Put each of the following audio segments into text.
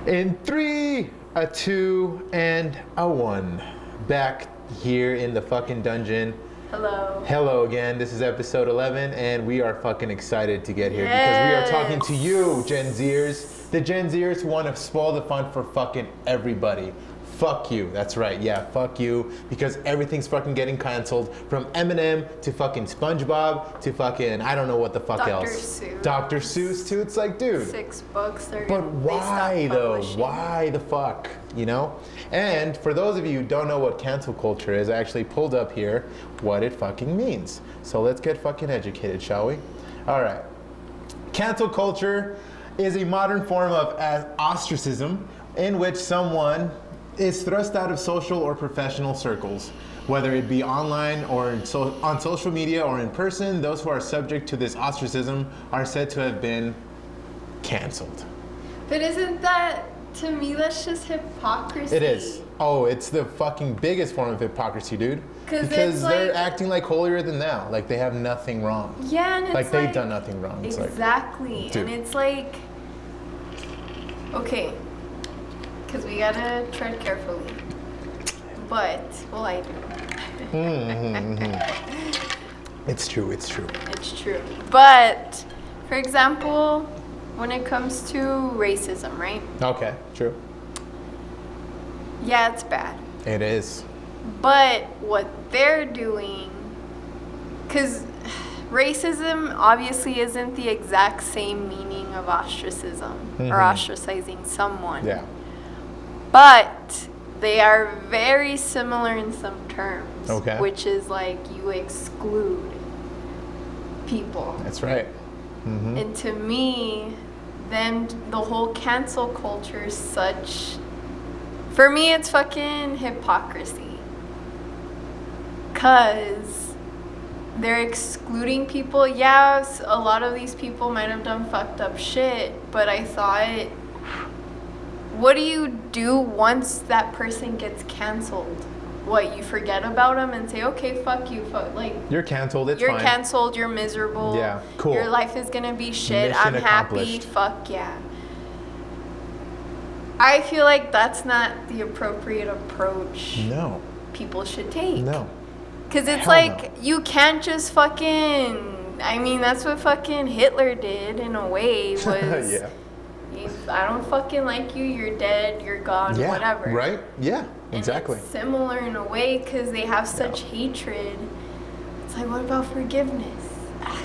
In 3, a 2, and a 1. Back here in the fucking dungeon. Hello. Hello again. This is episode 11, and we are fucking excited to get here because we are talking to you, Gen Zers. The Gen Zers who want to spoil the fun for fucking everybody. Fuck you. That's right. Yeah, fuck you. Because everything's fucking getting canceled. From Eminem to fucking SpongeBob to fucking I don't know what the fuck Dr. else. Seuss. Dr. Seuss too. It's like, dude. 6 books. But why though? Why the fuck? You know? And for those of you who don't know what cancel culture is, I actually pulled up here what it fucking means. So let's get fucking educated, shall we? All right. Cancel culture is a modern form of ostracism in which someone is thrust out of social or professional circles. Whether it be online or on social media or in person, those who are subject to this ostracism are said to have been canceled. But isn't that, to me, that's just hypocrisy? It is. Oh, it's the fucking biggest form of hypocrisy, dude. Because it's they're like, acting like holier than thou. Like they have nothing wrong. Yeah, and it's like they've done nothing wrong. It's exactly. Like, dude. And it's like, okay, because we gotta tread carefully. But, well, I do. It's true, it's true. It's true. But, for example, when it comes to racism, right? Okay, true. Yeah, it's bad. It is. But what they're doing, because racism obviously isn't the exact same meaning of ostracism or ostracizing someone. Yeah. But they are very similar in some terms. Okay. Which is like you exclude people. That's right. Mm-hmm. And to me, then the whole cancel culture is such, for me, it's fucking hypocrisy. Because they're excluding people. Yeah, a lot of these people might have done fucked up shit, but I thought, what do you do once that person gets canceled? What, you forget about them and say, okay, fuck you, like you're canceled, it's you're fine. canceled, you're miserable. Yeah, cool. Your life is gonna be shit. Mission I'm happy. accomplished. Fuck yeah. I feel like that's not the appropriate approach No. people should take. No. Because it's Hell like, you can't just fucking, I mean, that's what fucking Hitler did in a way, was, Yeah. I don't fucking like you, you're dead, you're gone, Yeah. whatever. Right? Yeah. And Exactly. it's similar in a way because they have such hatred. It's like, what about forgiveness?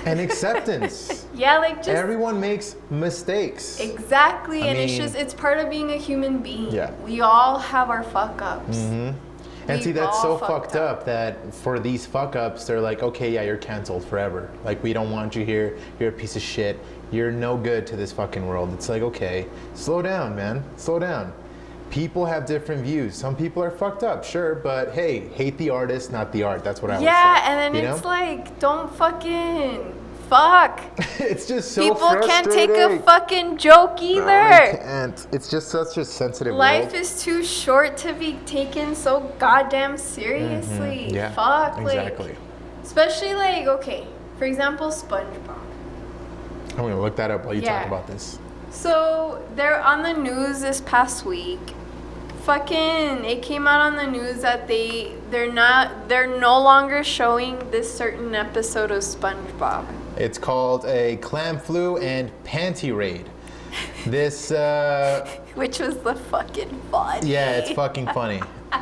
And acceptance. Yeah, like just Everyone makes mistakes. exactly, I and it's mean- just, it's part of being a human being. Yeah. We all have our fuck ups. Mm-hmm. And We see, that's all so fucked up that for these fuck ups, they're like, okay, yeah, you're canceled forever. Like, we don't want you here. You're a piece of shit. You're no good to this fucking world. It's like, okay, slow down, man. Slow down. People have different views. Some people are fucked up, sure, but hey, hate the artist, not the art. That's what I would say. Yeah, and then you it's know? like, don't fuck. It's just so People frustrating. can't take a fucking joke either. No, you can't. It's just such a sensitive Life world. is too short to be taken so goddamn seriously. Yeah, Fuck, exactly. like, especially like, okay, for example, SpongeBob. I'm gonna look that up while you Yeah. talk about this. So they're on the news this past week. Fucking, it came out on the news that they're no longer showing this certain episode of SpongeBob. It's called a clam flu and panty raid. This, Which was the fucking fun. yeah, it's fucking funny.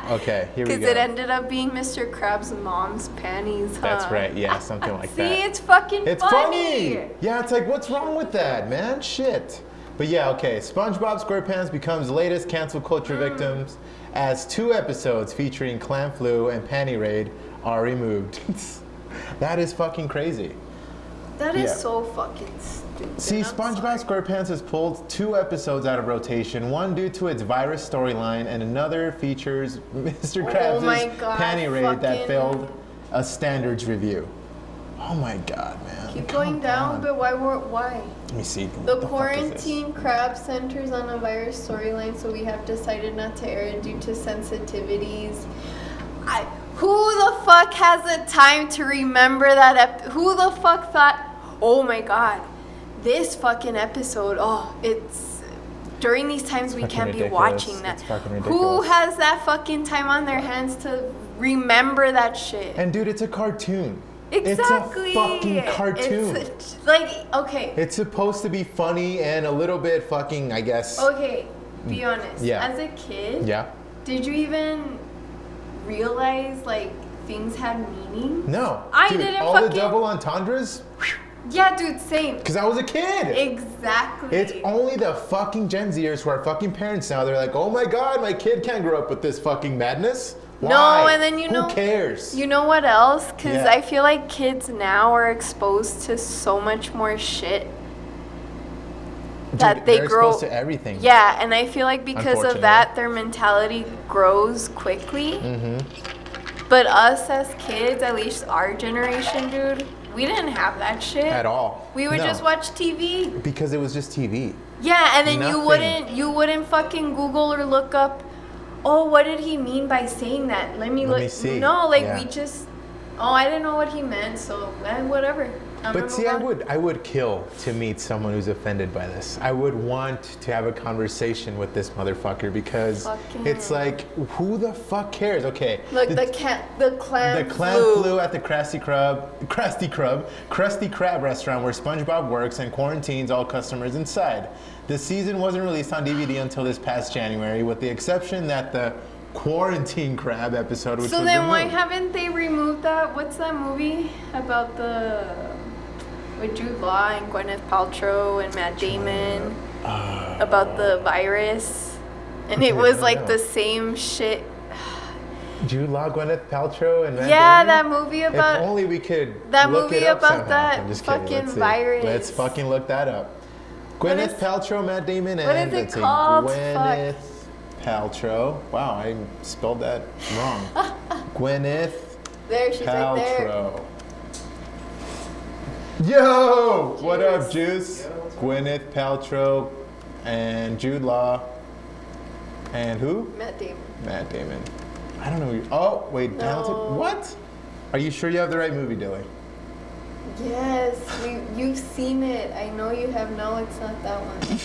Okay, here we Because go. it ended up being Mr. Krabs' mom's panties, huh? That's right, yeah, something like See, that. it's fucking It's funny! Yeah, it's like, what's wrong with that, man? Shit. But yeah, okay, SpongeBob SquarePants becomes latest cancel culture victims as 2 episodes featuring clam flu and panty raid are removed. That is fucking crazy. That is Yeah. so fucking stupid. See, I'm SpongeBob sorry. SquarePants has pulled 2 episodes out of rotation, one due to its virus storyline, and another features Mr. Krabs' my God, panty raid that fucking- failed a standards review. Oh my God, man. Keep Come going down, on. but why? Let me see. The What fuck is this? quarantine crab centers on a virus storyline, so we have decided not to air it due to sensitivities. Who the fuck has the time to remember that? Who the fuck thought, oh my God, this fucking episode, oh, it's during these times we Fucking can't be ridiculous. watching that. It's fucking Who ridiculous. has that fucking time on their hands to remember that shit? And dude, it's a cartoon. Exactly. It's a fucking cartoon. It's like, okay. It's supposed to be funny and a little bit fucking, I guess. Okay, be honest. Yeah. As a kid, Yeah. did you even realize like things had meaning? No. I dude, didn't all the fucking- double entendres, Yeah, dude, same. because I was a kid. Exactly. It's only the fucking Gen Zers who are fucking parents now. They're like, oh my god, my kid can't grow up with this fucking madness. Why? No, and then you know- Who cares? You know what else? Because Yeah. I feel like kids now are exposed to so much more shit that Dude, they they're grow. exposed to everything. Yeah, and I feel like because of Unfortunately. that, their mentality grows quickly. Mm-hmm. But us as kids, at least our generation, dude, we didn't have that shit. At all. We would No. just watch TV. Because it was just TV. Yeah, and then Nothing. you wouldn't fucking Google or look up, oh, what did he mean by saying that? Let me see. No, like Yeah. we just, oh, I didn't know what he meant, so whatever. I'm gonna But see, move on. I would kill to meet someone who's offended by this. I would want to have a conversation with this motherfucker because Fucking- it's like, who the fuck cares? Okay. Look, the clam flew at the Krusty Krab restaurant where SpongeBob works and quarantines all customers inside. The season wasn't released on DVD until this past January, with the exception that the Quarantine Crab episode, which So was then why removed. haven't they removed that? What's that movie about with Jude Law and Gwyneth Paltrow and Matt Damon about the virus? And it I was don't like know. the same shit. Jude Law, Gwyneth Paltrow, and Matt Yeah, Damon? that movie about If only we could that look movie it up about somehow. that I'm just kidding. fucking Let's see. virus. Let's fucking look that up. What Gwyneth is- Paltrow, Matt Damon, what and is it let's see, called? Gwyneth Paltrow. Wow, I spelled that wrong. Gwyneth there. She's right there. Paltrow. Yo, what up, Juice. Juice? Gwyneth Paltrow and Jude Law and who? Matt Damon. Matt Damon. I don't know. Oh, wait, No. Hamilton. What? Are you sure you have the right movie, Dilly? Yes, you've seen it. I know you have. No, it's not that one.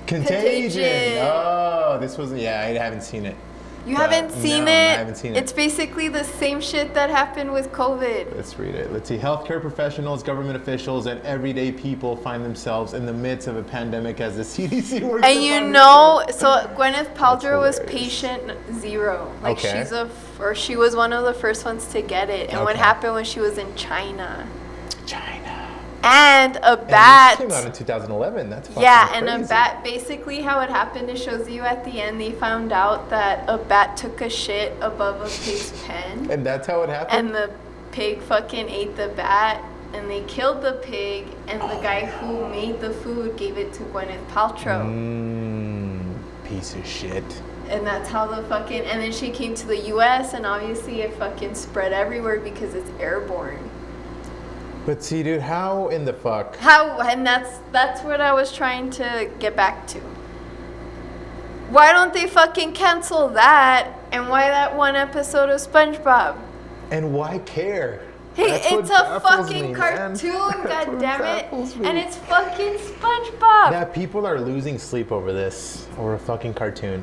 Contagion. Oh, this was. Yeah, I haven't seen it. You But haven't seen no, it? I haven't seen it. It's basically the same shit that happened with COVID. Let's read it. Let's see. Healthcare professionals, government officials, and everyday people find themselves in the midst of a pandemic as the CDC works. And to you monitor- know, so Gwyneth Paltrow was hilarious. patient zero. Like Okay. she was one of the first ones to get it. And what Okay. happened when she was in China? China. And a And bat. this came out in 2011. That's fucking Yeah, and a crazy. bat. Basically, how it happened, it shows you at the end. They found out that a bat took a shit above a pig's pen, And that's how it happened. and the pig fucking ate the bat, and they killed the pig. And the guy who made the food gave it to Gwyneth Paltrow, Piece of shit. and that's how the fucking. And then she came to the U.S. and obviously it fucking spread everywhere because it's airborne. But see, dude, how in the fuck? How, and that's what I was trying to get back to. Why don't they fucking cancel that? And why that one episode of SpongeBob? And why care? Hey, That's what it's a baffles fucking me, man. cartoon, That's what goddammit. baffles me. And it's fucking SpongeBob. That people are losing sleep over this, or a fucking cartoon,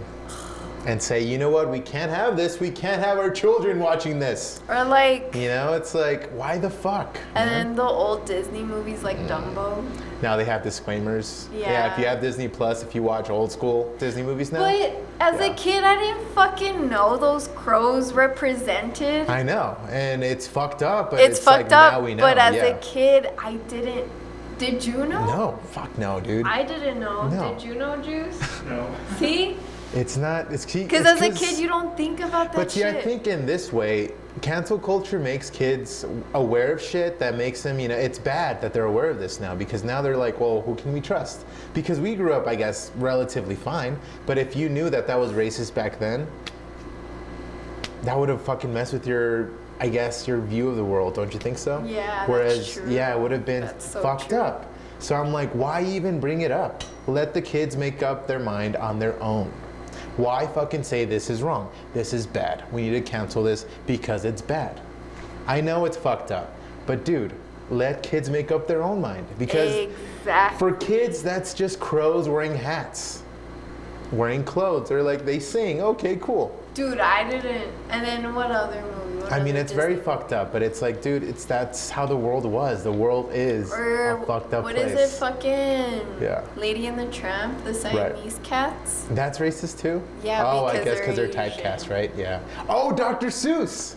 and say, you know what, we can't have this. We can't have our children watching this. Or like, You know, it's like, why the fuck? and man? then the old Disney movies like Dumbo. Now they have disclaimers. Yeah. If you have Disney Plus, if you watch old school Disney movies now. But as Yeah. a kid, I didn't fucking know those crows represented. I know, and it's fucked up. But It's like, fucked up, Now we know. but as yeah. a kid, I didn't. Did you know? No, fuck no, dude. I didn't know. No. Did you know, Juice? No. See? It's not. It's Because as a kid, you don't think about that But see, shit. I think in this way, cancel culture makes kids aware of shit that makes them, you know, it's bad that they're aware of this now because now they're like, well, who can we trust? Because we grew up, I guess, relatively fine. But if you knew that that was racist back then, that would have fucking messed with your, I guess, your view of the world, don't you think so? Yeah, that's Whereas, true. yeah, it would have been That's so fucked true. up. So I'm like, why even bring it up? Let the kids make up their mind on their own. Why fucking say this is wrong? This is bad. We need to cancel this because it's bad. I know it's fucked up, but dude, let kids make up their own mind because Exactly. for kids, that's just crows wearing hats. wearing clothes or like they sing. Okay, cool. Dude, I didn't. And then what other movie? What I mean, other it's very Disney- fucked up, but it's like, dude, that's how the world was. The world is Or a fucked up what place. is it? Fucking Yeah. Lady and the Tramp, the Siamese cats. That's racist too? Yeah, Oh, I because guess because they're they're typecast, right? Yeah. Oh, Dr. Seuss.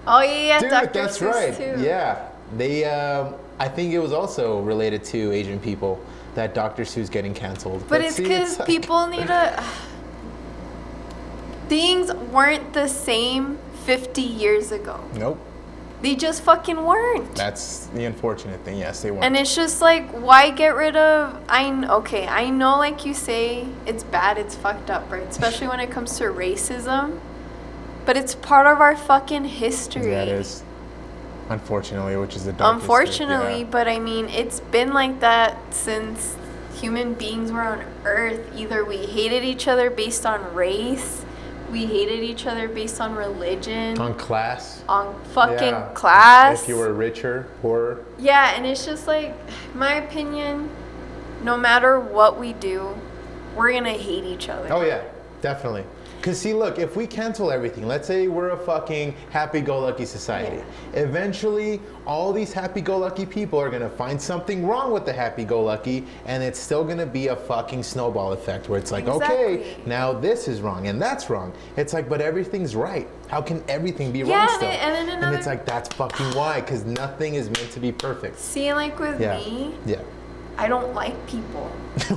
Oh yeah, Dude, Dr. that's Seuss right. too. Yeah. They, I think it was also related to Asian people that Dr. Seuss getting canceled. But it's see, because like- people need to. Things weren't the same 50 years ago. Nope. They just fucking weren't. That's the unfortunate thing. Yes, they weren't. And it's just like, why get rid of? Okay, I know, like you say, it's bad, it's fucked up, right? Especially when it comes to racism. But it's part of our fucking history. Yeah, it is. Unfortunately, which is the darkest. Unfortunately, yeah. but I mean, it's been like that since human beings were on Earth. Either we hated each other based on race, we hated each other based on religion, On class. on fucking Yeah. class. If you were richer, poorer. Yeah, and it's just like, my opinion, no matter what we do, we're gonna hate each other. Oh yeah, definitely. Cause see, look, if we cancel everything, let's say we're a fucking happy-go-lucky society. Eventually, all these happy-go-lucky people are gonna find something wrong with the happy-go-lucky, and it's still gonna be a fucking snowball effect where it's like, okay, Exactly. now this is wrong and that's wrong. It's like, but everything's right. How can everything be Yeah, wrong and still? then- and then and it's another- like that's fucking why, cause nothing is meant to be perfect. See, like with Yeah. me, Yeah. I don't like people.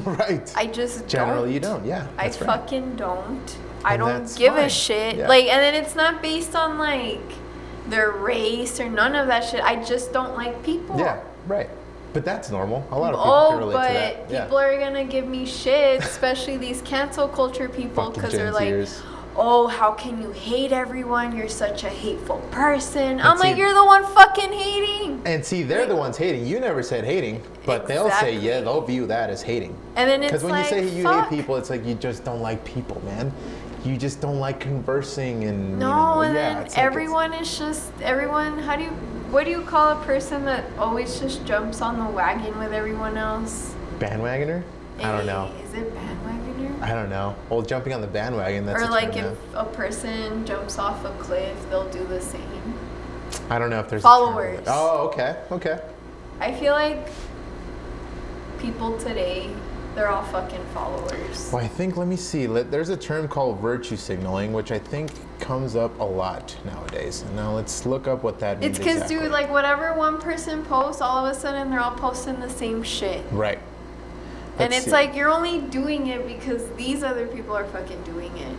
Right. I just Generally, don't. you don't. Yeah. I That's right. fucking don't. I And don't that's give a fine. shit. Yeah. Like, and then it's not based on like their race or none of that shit. I just don't like people. Yeah. Right. But that's normal. A lot of people Oh, can relate but to that. Yeah. people are gonna give me shit, especially these cancel culture people, Fucking because they're Gen like, Zers. "Oh, how can you hate everyone? You're such a hateful person." I'm see- like, "You're the one fucking hating." And see, they're the ones hating. You never said hating, but they'll say, Exactly. yeah, they'll view that as hating. And then it's Because when like, you say you fuck. hate people, it's like you just don't like people, man. You just don't like conversing and No, you know, and yeah, then it's like everyone is just everyone. What do you call a person that always just jumps on the wagon with everyone else? it's bandwagoner. I don't know. Is it bandwagoner? I don't know. Well, jumping on the bandwagon, that's Or a like term if a person jumps off a cliff, they'll do the same. now. I don't know if there's a term for Followers. that. Oh, okay, okay. I feel like people today, they're all fucking followers. Well, I think, let me see. There's a term called virtue signaling, which I think comes up a lot nowadays. And now let's look up what that means. It's because, exactly. dude, like whatever one person posts, all of a sudden they're all posting the same shit. Right. And Let's it's see. like you're only doing it because these other people are fucking doing it.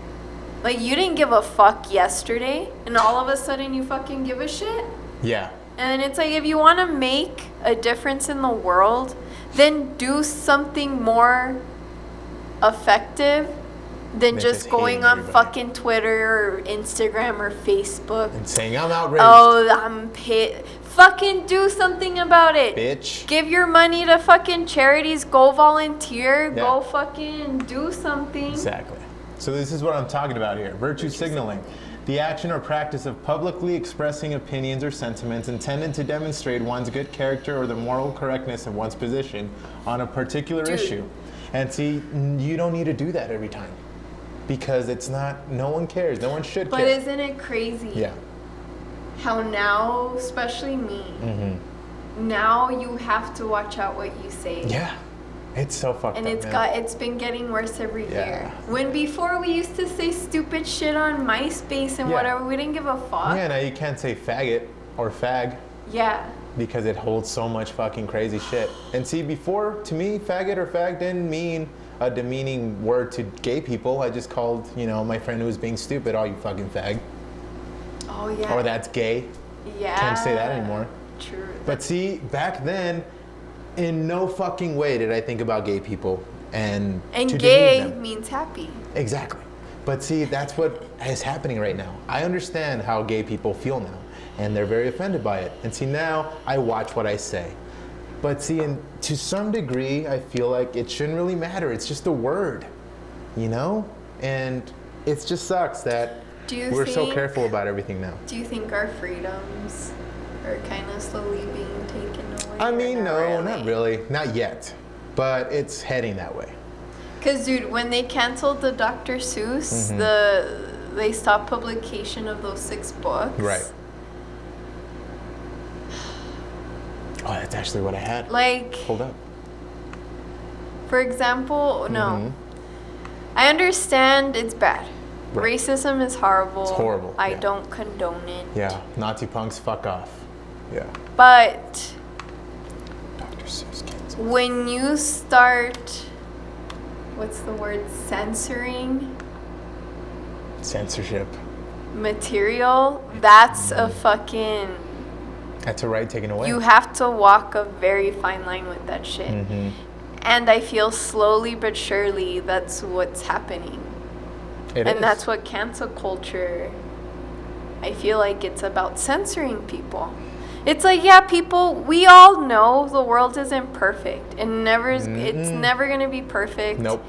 Like you didn't give a fuck yesterday, and all of a sudden you fucking give a shit. Yeah. And it's like if you want to make a difference in the world, then do something more effective than Than just just going hating on everybody. fucking Twitter or Instagram or Facebook. And saying I'm outraged, Oh, I'm pissed. Fucking do something about it. bitch. Give your money to fucking charities. Go volunteer. Yeah. Go fucking do something. Exactly. So this is what I'm talking about here. Virtue signaling. The action or practice of publicly expressing opinions or sentiments intended to demonstrate one's good character or the moral correctness of one's position on a particular Dude. issue. And see, you don't need to do that every time. Because it's not, no one cares. No one should But care. isn't it crazy Yeah. how now, especially me, now you have to watch out what you say. Yeah. It's so fucked And up, man. it's been getting worse every Yeah. year. When before we used to say stupid shit on MySpace and Yeah. whatever, we didn't give a fuck. Yeah, now you can't say faggot or fag. Yeah. Because it holds so much fucking crazy shit. And see, before, to me, faggot or fag didn't mean a demeaning word to gay people. I just called, you know, my friend who was being stupid, oh, you fucking fag. Oh yeah. Or that's gay. Yeah. Can't say that anymore. True. But see, back then, in no fucking way did I think about gay people and And to gay demean them. means happy. Exactly. But see, that's what is happening right now. I understand how gay people feel now, and they're very offended by it. And see, now I watch what I say. But see, to some degree, I feel like it shouldn't really matter. It's just a word, you know? And it just sucks that Do you we're so think- careful about everything now. Do you think our freedoms are kind of slowly being taken away? I or mean, no, not really. Not yet. But it's heading that way. Cause dude, when they canceled the Dr. Seuss, they stopped publication of those 6 books. Right. Oh, that's actually what I had. Like, Hold up. for example, no. I understand it's bad. Right. Racism is horrible. It's horrible. I yeah. don't condone it. Yeah. Nazi punks, fuck off. Yeah. But Dr. Seuss canceled. when you start, what's the word, censoring Censorship. material, that's a fucking, That's a right taken away. you have to walk a very fine line with that shit. And I feel slowly but surely that's what's happening. It And is. that's what cancel culture, I feel like it's about censoring people. It's like, yeah, people, we all know the world isn't perfect. And it's never going to be perfect. Nope.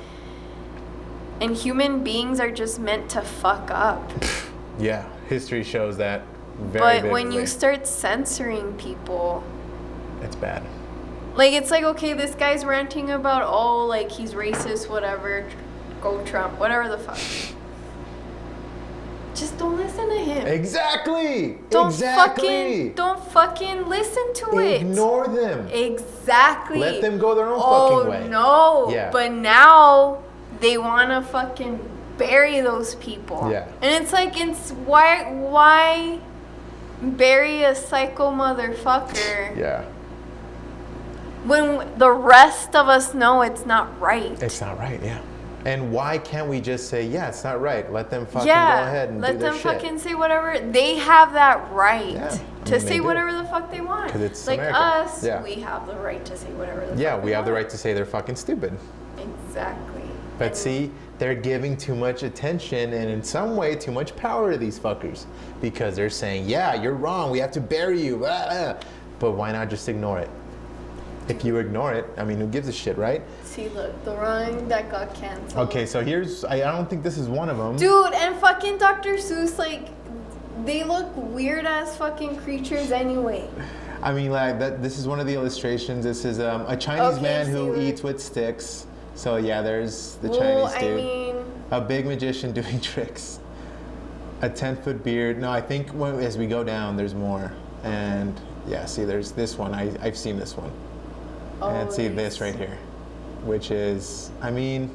And human beings are just meant to fuck up. Yeah. History shows that very But when vividly. you start censoring people, It's bad. like, it's like, okay, this guy's ranting about, oh, like, he's racist, whatever, go Trump, whatever the fuck. Just don't listen to him. Exactly. Don't exactly. fucking listen to it. Ignore them. Exactly. Let them go their own Oh fucking way. no. Yeah. But now they want to fucking bury those people. Yeah. And it's like, it's why bury a psycho motherfucker Yeah. when the rest of us know it's not right? It's not right. Yeah. And why can't we just say, yeah, it's not right. Let them fucking Yeah, go ahead and let do their them shit. fucking say whatever. They have that right Yeah, I to mean, they say do. whatever the fuck they want. 'Cause it's like America. us, Yeah. we have the right to say whatever the Yeah, fuck we have the want. right to say they're fucking stupid. Exactly. But And see, they're giving too much attention and in some way too much power to these fuckers because they're saying, yeah, you're wrong. We have to bury you. Blah, blah. But why not just ignore it? If you ignore it, I mean, who gives a shit, right? see, look, the one that got canceled. Okay, so here's, I don't think this is one of them. Dude, and fucking Dr. Seuss, like, they look weird as fucking creatures anyway. I mean, like, this is one of the illustrations. This is a Chinese Okay, man see, who like- eats with sticks. So yeah, there's the Well, Chinese I dude. mean, A big magician doing tricks. A 10-foot beard. No, I think as we go down, there's more. And yeah, see, there's this one. I've seen this one. And see this right here, which is, I mean,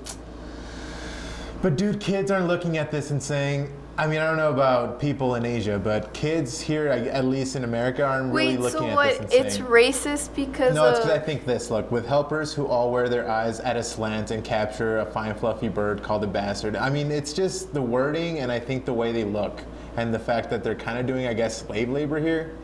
but dude, kids aren't looking at this and saying, I mean, I don't know about people in Asia, but kids here, at least in America, aren't really wait, looking so at what? this and It's saying. racist because No, it's of... because I think this. Look, with helpers who all wear their eyes at a slant and capture a fine, fluffy bird called a bastard. I mean, it's just the wording and I think the way they look and the fact that they're kind of doing, I guess, slave labor here.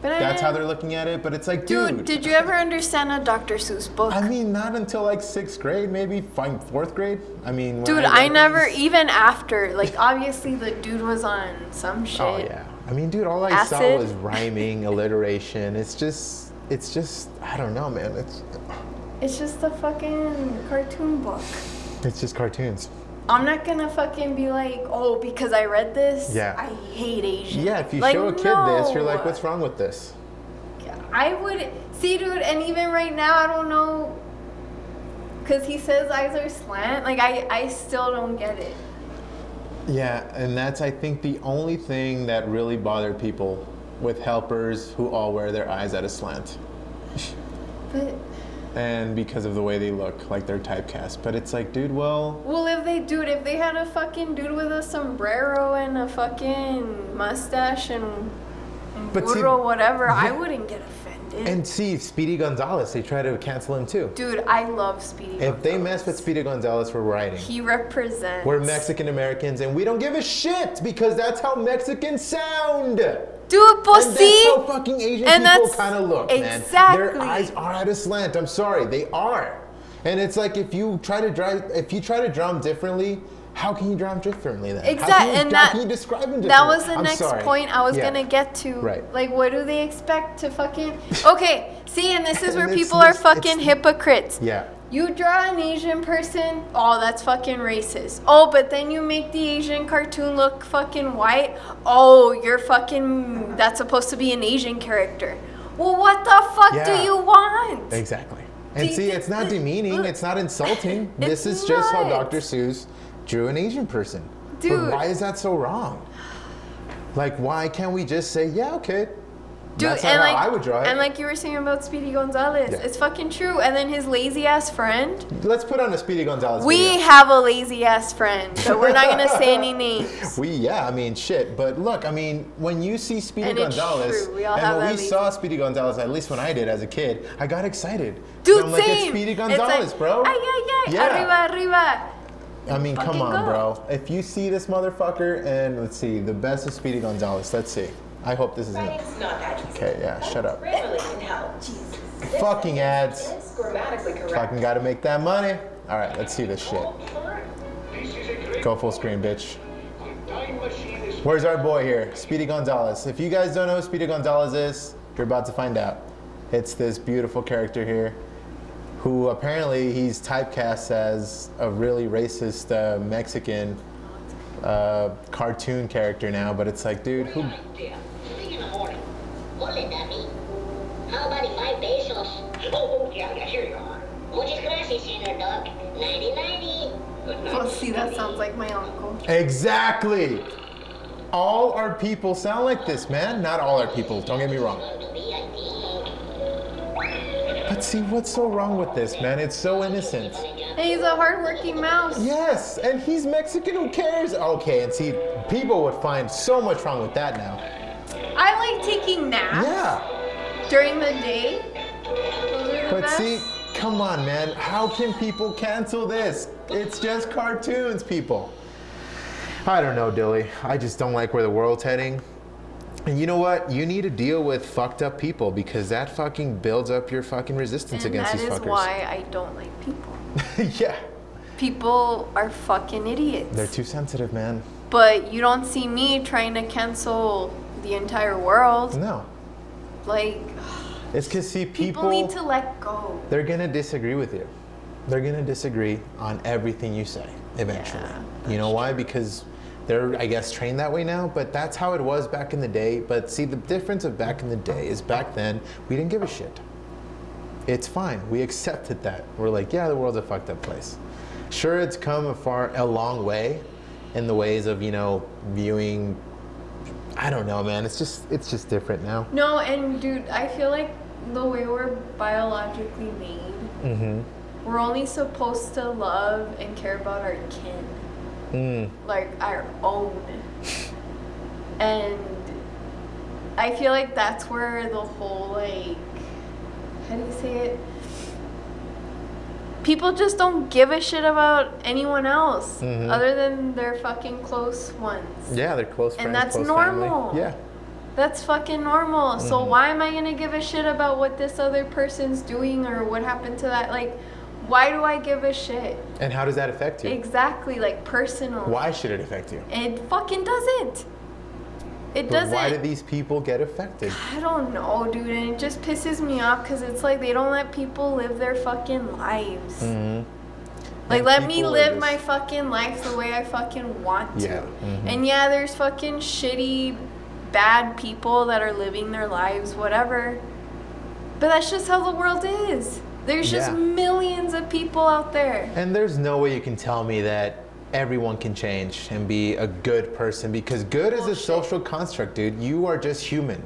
But That's how they're looking at it. But it's like, dude. Did you ever understand a Dr. Seuss book? I mean, not until like 6th grade, maybe fourth grade. I mean, when Dude, I I read never, these- even after, like, obviously the dude was on some shit. Oh yeah. I mean, dude, all I saw Acid. was rhyming, alliteration. It's just, I don't know, man. It's just a fucking cartoon book. It's just cartoons. I'm not gonna fucking be like, oh, because I read this, Yeah. I hate Asians. Yeah, if you Like, show a kid this, you're like, no. what's wrong with this? I would, see, dude, and even right now, I don't know, because he says eyes are slant. Like, I still don't get it. Yeah, and that's, I think, the only thing that really bothered people with helpers who all wear their eyes at a slant. But, And because of the way they look, like they're typecast. But it's like, dude, well, well, if they had a fucking dude with a sombrero and a fucking mustache and But see- burro, whatever, I yeah. wouldn't get offended. and see, Speedy Gonzalez, they try to cancel him too. Dude, I love Speedy If they Gonzalez. mess with Speedy Gonzalez, we're rioting. He represents. We're Mexican Americans and we don't give a shit because that's how Mexicans sound. Dude, but And see? that's how fucking Asian And people that's- kind of look, man. exactly. Their eyes are at a slant. I'm sorry, they are. And it's like if you try to draw them differently, how can you draw them differently then? Exactly, and how can you describe them differently? that was the I'm next sorry. point I was Yeah. gonna get to. Right. Like, what do they expect to fucking? Okay, see, and this is where And it's people are this- fucking it's- hypocrites. Yeah. You draw an Asian person, oh, that's fucking racist. Oh, but then you make the Asian cartoon look fucking white. Oh, you're fucking, that's supposed to be an Asian character. Well, what the fuck do Yeah. you want? Exactly. And see, it's not demeaning. It's not insulting. This is just how not. Dr. Seuss drew an Asian person. Dude. But why is that so wrong? Like, why can't we just say, yeah, okay. Dude, That's and not like, how I would draw it. and like you were saying about Speedy Gonzalez, Yeah. it's fucking true. And then his lazy ass friend. Let's put on a Speedy Gonzalez We video. have a lazy ass friend, but we're not gonna say any names. Yeah, I mean, shit. But look, I mean, when you see Speedy And it's Gonzalez, true, we all and have when that we lazy- saw Speedy Gonzalez, at least when I did as a kid, I got excited. Dude, And I'm like, same. it's Speedy It's Gonzalez, like, bro. Ay, ay, ay, Yeah. arriba, arriba. I mean, come Fucking on, go. bro. If you see this motherfucker, and let's see, the best of Speedy Gonzalez. Let's see. I hope this is it. It's not that easy. Okay, yeah, shut up. Grammarly can help. Fucking ads. It's grammatically correct. Fucking gotta make that money. All right, let's see this shit. Go full screen, bitch. Where's our boy here? Speedy Gonzalez. If you guys don't know who Speedy Gonzalez is, you're about to find out. It's this beautiful character here who apparently he's typecast as a really racist Mexican cartoon character now, but it's like, dude, who? Speaking of morning, hola, David. How about 5 pesos? Oh, yeah, here you are. Muchas gracias, Senator Doc. 90-90. Well, see, that sounds like my uncle. Exactly. All our people sound like this, man. Not all our people, don't get me wrong. But see, what's so wrong with this, man? It's so innocent. And he's a hardworking mouse. Yes, and he's Mexican, who cares? Okay, and see, people would find so much wrong with that now. I like taking naps Yeah, during the day. Those are the but best. see, come on, man. How can people cancel this? It's just cartoons, people. I don't know, Dilly. I just don't like where the world's heading. And you know what? You need to deal with fucked up people because that fucking builds up your fucking resistance And against that these is fuckers. why I don't like people. Yeah, People are fucking idiots. they're too sensitive, man. But you don't see me trying to cancel the entire world. No, Like, it's because see, people need to let go. they're gonna disagree with you. They're gonna disagree on everything you say eventually. Yeah, You know why? Because they're, I guess, trained that way now, but that's how it was back in the day. But see, the difference of back in the day is back then, we didn't give a shit. It's fine. We accepted that. We're like, yeah, the world's a fucked up place. Sure, it's come a long way in the ways of, you know, viewing, I don't know, man. It's just different now. No, and dude, I feel like the way we're biologically made, Mm-hmm. we're only supposed to love and care about our kin. Like our own. And I feel like that's where the whole, like, how do you say it? People just don't give a shit about anyone else other than their fucking close ones. Yeah, they're close friends. And that's close normal. Family. Yeah. That's fucking normal. Mm-hmm. So why am I gonna give a shit about what this other person's doing or what happened to that? Like, why do I give a shit? And how does that affect you? Exactly, like personal. Why should it affect you? It fucking doesn't. It But doesn't. why do these people get affected? I don't know, dude, and it just pisses me off because it's like they don't let people live their fucking lives. Like, And let me people are live just- my fucking life the way I fucking want to. Yeah, And yeah, there's fucking shitty, bad people that are living their lives, whatever. But that's just how the world is. There's just Yeah. millions of people out there. And there's no way you can tell me that everyone can change and be a good person because good is a social construct, dude. You are just human.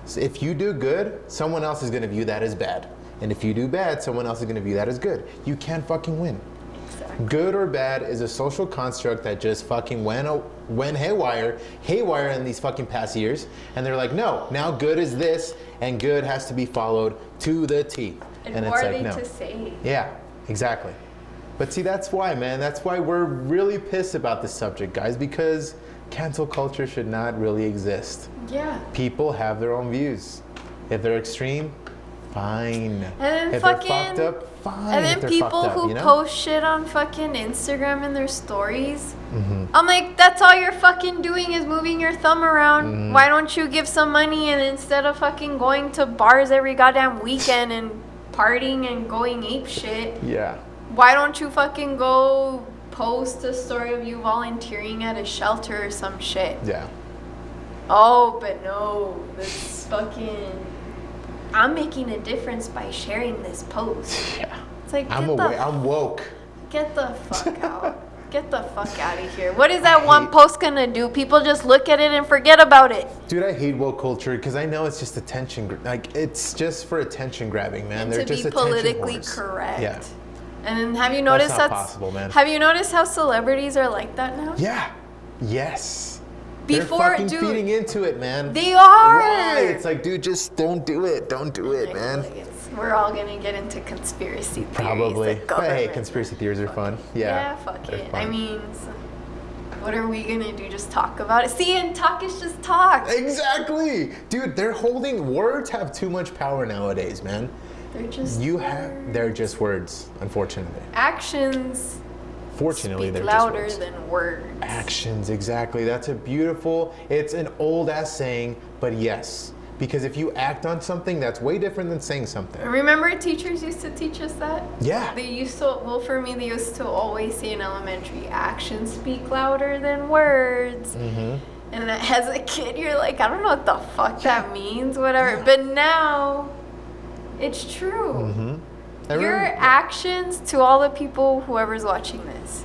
So if you do good, someone else is going to view that as bad. And if you do bad, someone else is going to view that as good. You can't fucking win. Exactly. Good or bad is a social construct that just fucking went haywire in these fucking past years. And they're like, no, now good is this, and good has to be followed to the T. And who it's are like, they no. to say? Yeah, exactly. But see, that's why, man. That's why we're really pissed about this subject, guys, because cancel culture should not really exist. Yeah. People have their own views. If they're extreme, fine. And then if fucking, they're fucked up, fine. and if then they're people fucked up, who you know? post shit on fucking Instagram in their stories. Mm-hmm. I'm like, that's all you're fucking doing is moving your thumb around. Mm-hmm. Why don't you give some money and instead of fucking going to bars every goddamn weekend and partying and going ape shit, Yeah. why don't you fucking go post a story of you volunteering at a shelter or some shit? Yeah. Oh, but no, this fucking I'm making a difference by sharing this post. Yeah. It's like, I'm woke. get the fuck out. Get the fuck out of here. What is that one post gonna do? People just look at it and forget about it. Dude, I hate woke culture because I know it's just attention. Like, it's just for attention grabbing, man. And They're to just be attention politically whores. correct. Yeah. And then have you noticed not possible, man. Have you noticed how celebrities are like that now? Yeah. Yes. Before, They're fucking dude, feeding into it, man. they are. Why? It's like, dude, just don't do it. Don't do it, man. We're all gonna get into conspiracy theories. Probably. the But hey, government. conspiracy theories are fun. Yeah. Yeah, fuck they're it. fun. I mean, what are we gonna do? Just talk about it? See, and talk is just talk. Exactly. Dude, words have too much power nowadays, man. They're just They're just words, unfortunately. actions. Fortunately, Speak they're louder just words. than words. Actions, exactly. It's an old ass saying, but yes. Because if you act on something, that's way different than saying something. Remember teachers used to teach us that? Yeah. They used to, well, for me, they used to always say in elementary, actions speak louder than words. Mm-hmm. And as a kid, you're like, I don't know what the fuck that means, whatever. But now, it's true. Mm-hmm. Your actions, to all the people, whoever's watching this,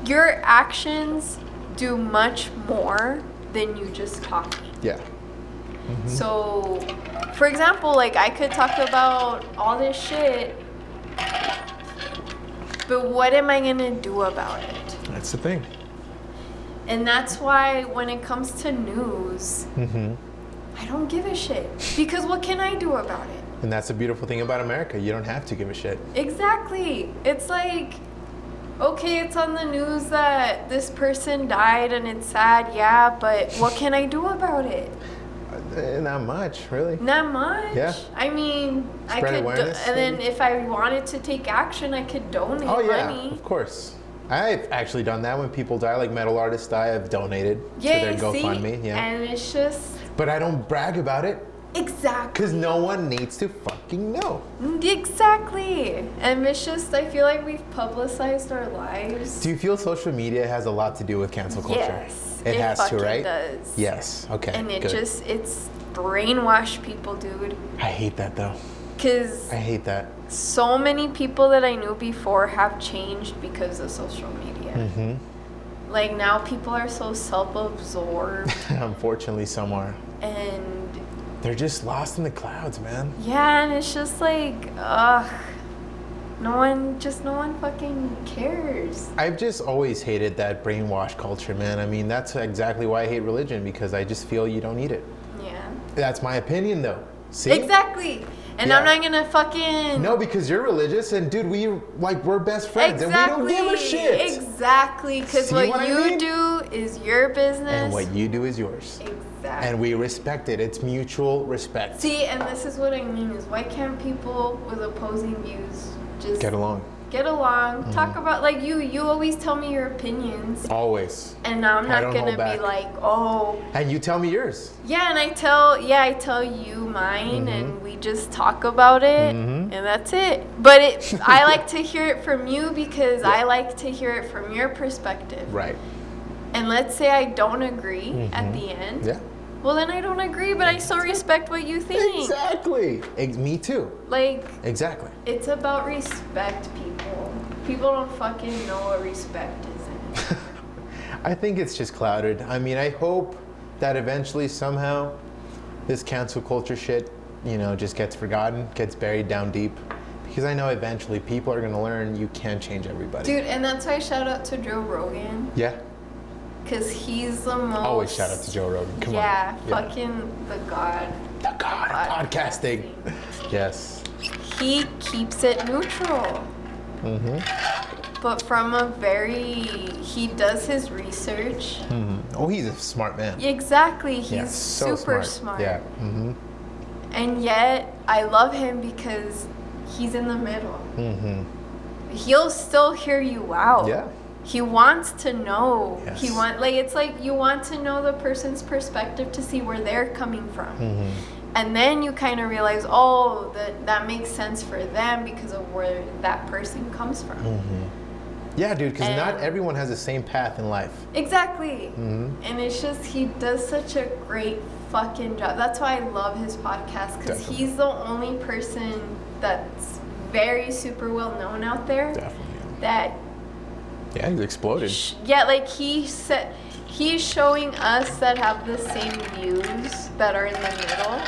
your actions do much more than you just talking. Yeah. So, for example, like I could talk about all this shit, but what am I gonna do about it? That's the thing. And that's why when it comes to news, Mm-hmm. I don't give a shit. Because what can I do about it? And that's the beautiful thing about America. You don't have to give a shit. Exactly. It's like, okay, it's on the news that this person died and it's sad, yeah, but what can I do about it? Not much, really. Not much. Yeah. I mean, I Spread could, awareness, and then maybe? if I wanted to take action, I could donate Oh yeah, money. of course. I've actually done that when people die, like metal artists die. I've donated to their see? GoFundMe. Yeah. And it's just But I don't brag about it exactly. because no one needs to fucking know. Exactly. And it's just, I feel like we've publicized our lives. Do you feel social media has a lot to do with cancel culture? Yes. It has to, fucking right? does. Yes. Okay. And it good. it's brainwashed people, dude. I hate that though. Because I hate that. so many people that I knew before have changed because of social media. Mm-hmm. Like now people are so self-absorbed Unfortunately, some are. and They're just lost in the clouds, man. yeah, and it's just like, no one fucking cares. I've just always hated that brainwash culture, man. I mean, that's exactly why I hate religion, because I just feel you don't need it. Yeah. That's my opinion, though. See? Exactly. And Yeah. I'm not gonna fucking No, because you're religious, and dude, we're best friends, exactly. and we don't give a shit. Exactly, because See what what I you mean? do is your business. And what you do is yours. Exactly. And we respect it. It's mutual respect. See, and this is what I mean is why can't people with opposing views just Get along. get along, talk about, like you always tell me your opinions, Always. and now I'm I not don't gonna hold be back. like, oh, And you tell me yours. yeah, and I tell you mine, and we just talk about it, and that's it. But I like to hear it from you because I like to hear it from your perspective. Right. And let's say I don't agree at the end. Yeah. Well, then I don't agree, but I still respect what you think. Exactly. Me too. Like, Exactly. it's about respect, people. People don't fucking know what respect is. I think it's just clouded. I mean, I hope that eventually, somehow, this cancel culture shit, just gets forgotten, gets buried down deep. Because I know eventually people are going to learn you can't change everybody. Dude, and that's why shout out to Joe Rogan. Yeah. Because he's the most. Always shout out to Joe Rogan. Come yeah, on. fucking the god. The god of podcasting. Yes. He keeps it neutral. But from he does his research. Oh, he's a smart man. Exactly, he's Yeah, so super smart. Yeah. And yet, I love him because he's in the middle. He'll still hear you out. Yeah. He wants to know. Yes. It's like you want to know the person's perspective to see where they're coming from. And then you kind of realize, that makes sense for them because of where that person comes from. Yeah, dude, because not And- everyone has the same path in life. Exactly. And it's just, he does such a great fucking job. That's why I love his podcast, because Definitely. he's the only person that's very super well known out there Definitely. that, Yeah, he's exploded. yeah, like he said, he's showing us that have the same views that are in the middle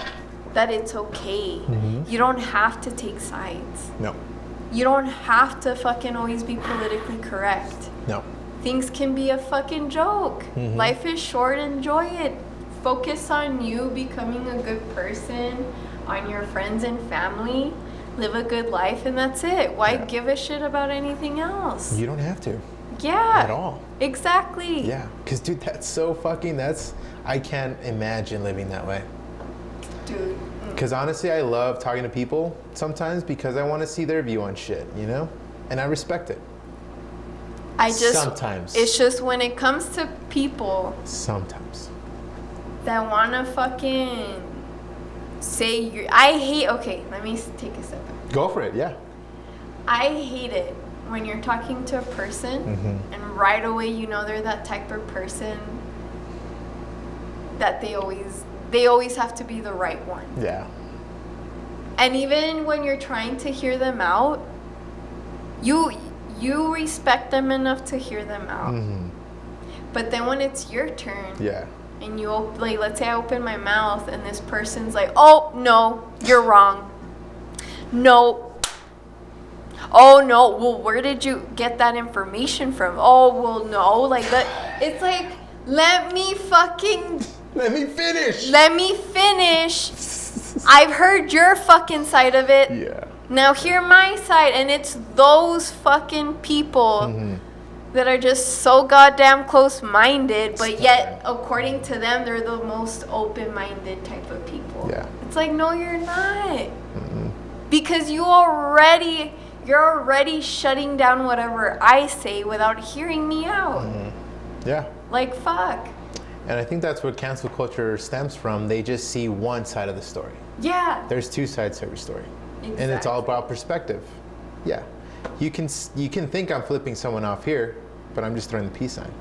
that it's okay. You don't have to take sides. No, You don't have to fucking always be politically correct. no. Things can be a fucking joke. Life is short, enjoy it. Focus on you becoming a good person, on your friends and family. Live a good life, and that's it. Why Yeah. give a shit about anything else? You don't have to Yeah. at all. Exactly. Yeah, because dude, that's so fucking. I can't imagine living that way. Dude. Because honestly, I love talking to people sometimes because I want to see their view on shit, you know, and I respect it. I just Sometimes. It's just when it comes to people Sometimes. that wanna fucking say you I hate okay, let me take a step back. Go for it. Yeah. I hate it when you're talking to a person and right away you know they're that type of person that they always have to be the right one. Yeah. And even when you're trying to hear them out, you respect them enough to hear them out. But then when it's your turn, Yeah. and you like, let's say I open my mouth and this person's like, "Oh no, you're wrong. No. Oh no. Well, where did you get that information from? Oh well, no. Like that. It's like, let me finish. I've heard your fucking side of it. Yeah. Now hear my side." And it's those fucking people that are just so goddamn close-minded, but yet, according to them, they're the most open-minded type of people. Yeah. It's like, no, you're not. Because you're already shutting down whatever I say without hearing me out. Yeah. Like, fuck. And I think that's what cancel culture stems from. They just see one side of the story. Yeah. There's two sides to every story. And it's all about perspective. Yeah. You can think I'm flipping someone off here, but I'm just throwing the peace sign.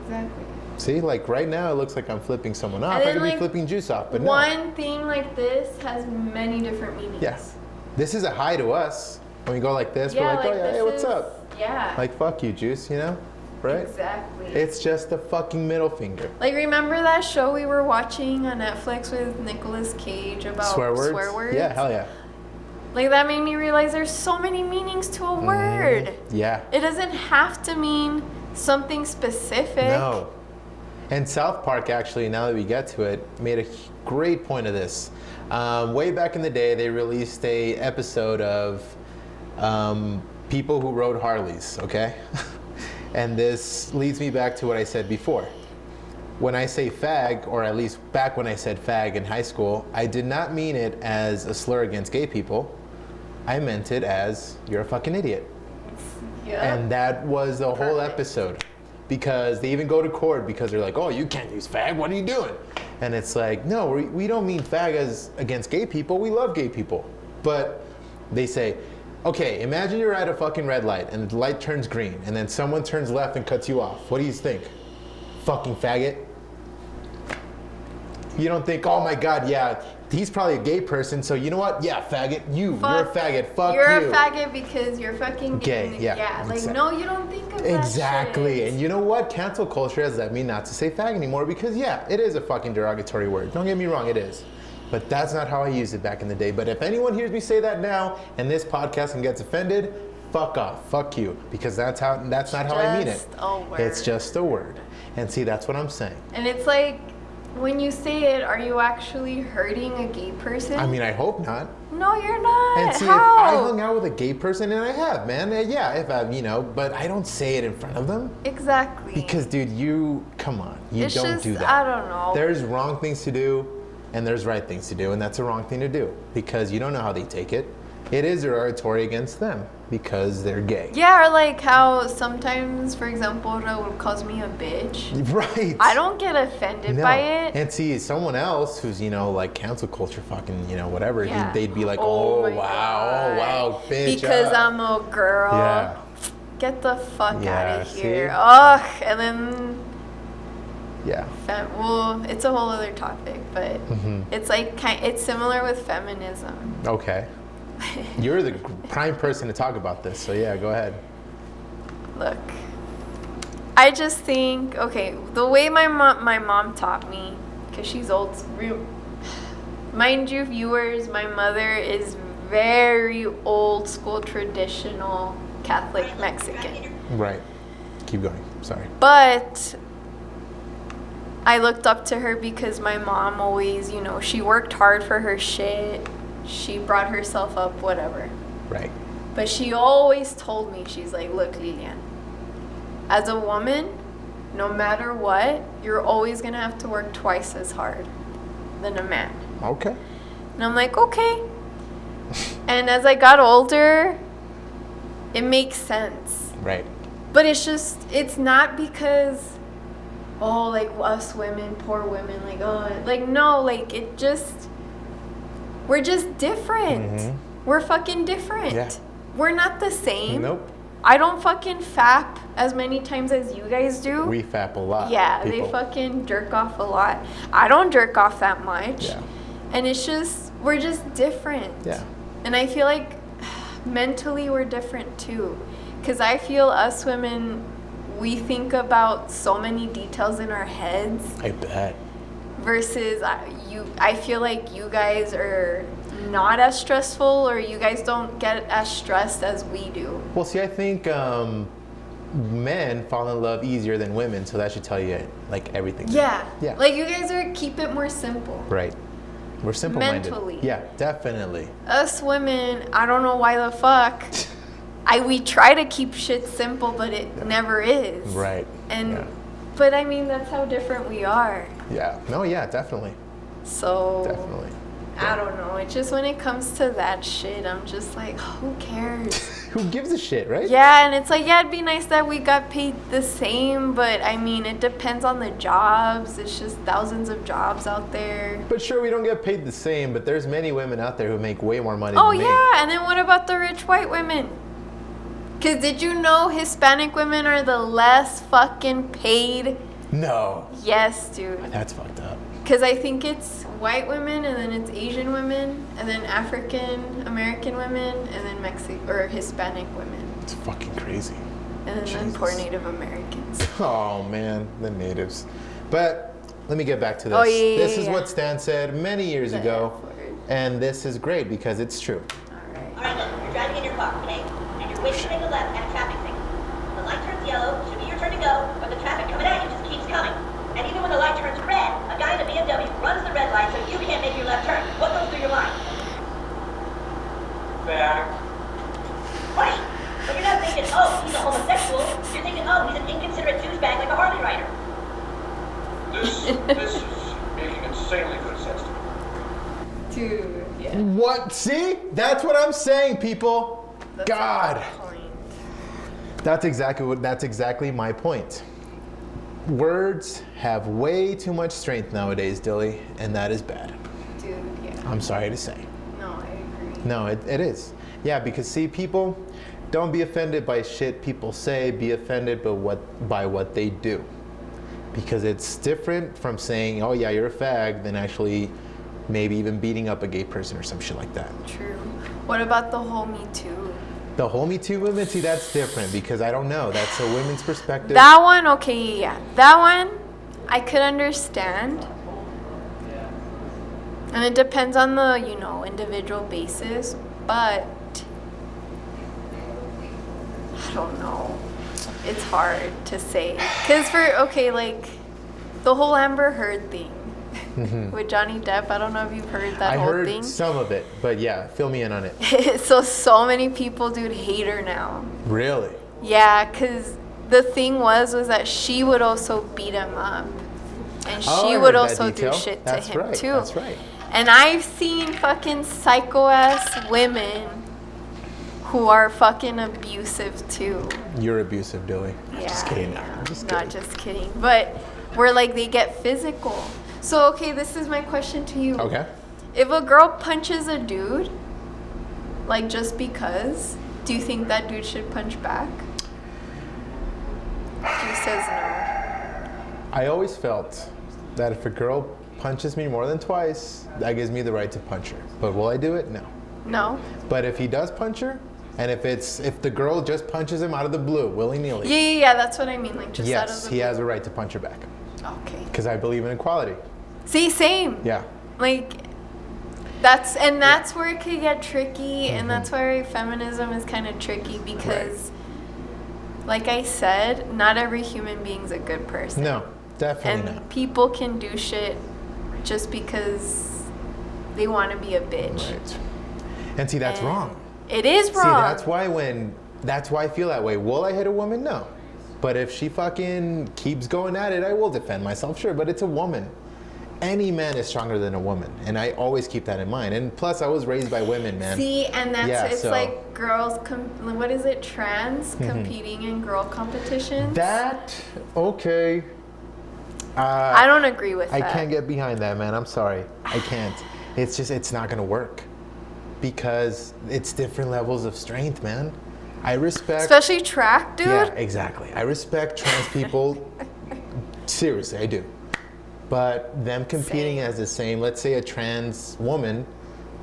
Exactly. See, like right now it looks like I'm flipping someone off. And I then, could be like, flipping juice off, but no. One thing like this has many different meanings. Yes. This is a hi to us. When we go like this, Yeah, we're like, oh yeah, this hey, what's is- up? Yeah. Like, fuck you, juice, you know? Right? Exactly. It's just a fucking middle finger. Like, remember that show we were watching on Netflix with Nicolas Cage about Swear words? Swear words? Yeah, hell yeah. Like, that made me realize there's so many meanings to a word. Yeah. It doesn't have to mean something specific. No. And South Park, actually, now that we get to it, made a great point of this. Way back in the day, they released a episode of people who rode Harleys, okay? And this leads me back to what I said before. When I say fag, or at least back when I said fag in high school, I did not mean it as a slur against gay people. I meant it as, you're a fucking idiot. Yeah. And that was the whole Perfect. episode. Because they even go to court because they're like, oh, you can't use fag, what are you doing? And it's like, no, we don't mean fag as against gay people, we love gay people. But they say, okay, imagine you're at a fucking red light and the light turns green and then someone turns left and cuts you off. What do you think? Fucking faggot? You don't think, oh my God, yeah, he's probably a gay person, so you know what? Yeah, faggot, you're a faggot, fuck you. You're a faggot because you're fucking Gay, yeah, Like, exactly. no, you don't think of that Exactly. shit. And you know what? Cancel culture has led me not to say fag anymore because, yeah, it is a fucking derogatory word. Don't get me wrong, it is. But that's not how I used it back in the day. But if anyone hears me say that now and this podcast and gets offended, fuck off. Fuck you. Because that's not how I mean it. Just a word. It's just a word. And see, that's what I'm saying. And it's like, when you say it, are you actually hurting a gay person? I mean, I hope not. No, you're not. And see, How? if I hung out with a gay person, and I have, man, yeah, if I've, but I don't say it in front of them. Exactly. Because, dude, come on. You It's don't just, do that. I don't know. There's wrong things to do, and there's right things to do, and that's a wrong thing to do because you don't know how they take it. It is derogatory against them because they're gay. Yeah, or like how sometimes, for example, Raul calls me a bitch. Right. I don't get offended No. by it. And see, someone else who's, like cancel culture fucking, whatever, Yeah. they'd be like, Oh oh, my wow, God. bitch. Because I'm a girl. Yeah. get the fuck Yeah, out of here. see? Ugh. And then, Yeah. well, it's a whole other topic, but it's like, it's similar with feminism. Okay. You're the prime person to talk about this, so yeah, go ahead. Look, I just think, okay, the way my mom taught me, because she's old, mind you, viewers, my mother is very old school, traditional Catholic Mexican. Right. Keep going. Sorry. But I looked up to her because my mom always, you know, she worked hard for her shit. She brought herself up, whatever. Right. But she always told me, she's like, look, Lilian, as a woman, no matter what, you're always going to have to work twice as hard than a man. Okay. And I'm like, okay. And as I got older, it makes sense. Right. But it's just, it's not because, oh, like us women, poor women, like, oh, like, no, like, it just, we're just different. We're fucking different. Yeah. We're not the same. Nope. I don't fucking fap as many times as you guys do. We fap a lot. Yeah, people. they fucking jerk off a lot. I don't jerk off that much. Yeah. And it's just, we're just different. Yeah. And I feel like mentally we're different too. Because I feel us women, we think about so many details in our heads I bet. versus I feel like you guys are not as stressful, or you guys don't get as stressed as we do. Well, see, I think men fall in love easier than women, so that should tell you like everything. Yeah. Yeah. Like you guys keep it more simple. Right. We're simple-minded. Mentally. Yeah, definitely. Us women, I don't know why the fuck. We try to keep shit simple, but it never is. Right. And yeah. but I mean that's how different we are. Yeah. No, yeah, definitely. So Definitely. I don't know. It's just when it comes to that shit, I'm just like, who cares? Who gives a shit, right? Yeah, and it's like, yeah, it'd be nice that we got paid the same, but I mean, it depends on the jobs. It's just thousands of jobs out there. But sure, we don't get paid the same, but there's many women out there who make way more money Oh than me. yeah, and then what about the rich white women? Because did you know Hispanic women are the less fucking paid? No. Yes, dude. That's fucked up. Because I think it's white women, and then it's Asian women, and then African American women, and then Mexican or Hispanic women, It's fucking crazy. and then Jesus. poor Native Americans. Oh man, the natives. But let me get back to this. Oh, yeah, this yeah, is yeah. what Stan said many years The ago, F-word. and this is great because it's true. All right. All right, look, you're driving in your car, okay? And you're waiting to make a left at a traffic signal. The light turns yellow, should be your turn to go, but the traffic coming at you just keeps coming. And even when the light turns red, a guy in a BMW runs the red light so you can't make your left turn. What goes through your mind? Fact. Right. But you're not thinking, oh, he's a homosexual. You're thinking, oh, he's an inconsiderate douchebag like a Harley rider. This is making insanely good sense to me. Dude, yeah. What? See? That's what I'm saying, people. That's God. a good point. That's exactly my point. Words have way too much strength nowadays, Dilly, and that is bad. Dude, yeah. I'm sorry to say. No, I agree. No, it is. Yeah, because see, people, don't be offended by shit people say. Be offended by what they do, because it's different from saying, "Oh yeah, you're a fag," than actually maybe even beating up a gay person or some shit like that. True. What about the whole Me Too? The whole Me Too movement, see, that's different because I don't know. That's a women's perspective. That one, okay, yeah. That one, I could understand. And it depends on the, individual basis. But, I don't know. It's hard to say. Because the whole Amber Heard thing with Johnny Depp, I don't know if you've heard that I whole heard thing. some of it, but yeah, fill me in on it. So many people, dude, hate her now. Really? Yeah, because the thing was that she would also beat him up. And Oh, I she would heard that also do detail. shit That's to him right, too. that's right. And I've seen fucking psycho-ass women who are fucking abusive too. You're abusive, Dilly. Yeah, Just kidding. yeah. I'm just Not kidding. just kidding. But where they get physical. So, okay, this is my question to you. Okay. If a girl punches a dude, just because, do you think that dude should punch back? says no. I always felt that if a girl punches me more than twice, that gives me the right to punch her. But will I do it? No. No. But if he does punch her, and if the girl just punches him out of the blue, willy-nilly, Yeah, that's what I mean. Like just out of yes, the he has a right to punch her back. Okay. Because I believe in equality. See, same. Yeah. Like that's where it could get tricky, and that's why feminism is kind of tricky because, like I said, not every human being's a good person. No, definitely And not. people can do shit just because they want to be a bitch. Right. And see, that's And wrong. It is wrong. See, that's why I feel that way. Will I hit a woman? No. But if she fucking keeps going at it, I will defend myself, sure. But it's a woman. Any man is stronger than a woman. And I always keep that in mind. And plus, I was raised by women, man. See, and that's it's so- like girls. What is it? Trans competing in girl competitions. Okay. I don't agree with I that. can't get behind that, man. I'm sorry. I can't. It's not going to work. Because it's different levels of strength, man. I respect. Especially track, dude. Yeah, exactly. I respect trans people. Seriously, I do. But them competing Same. as the same, let's say a trans woman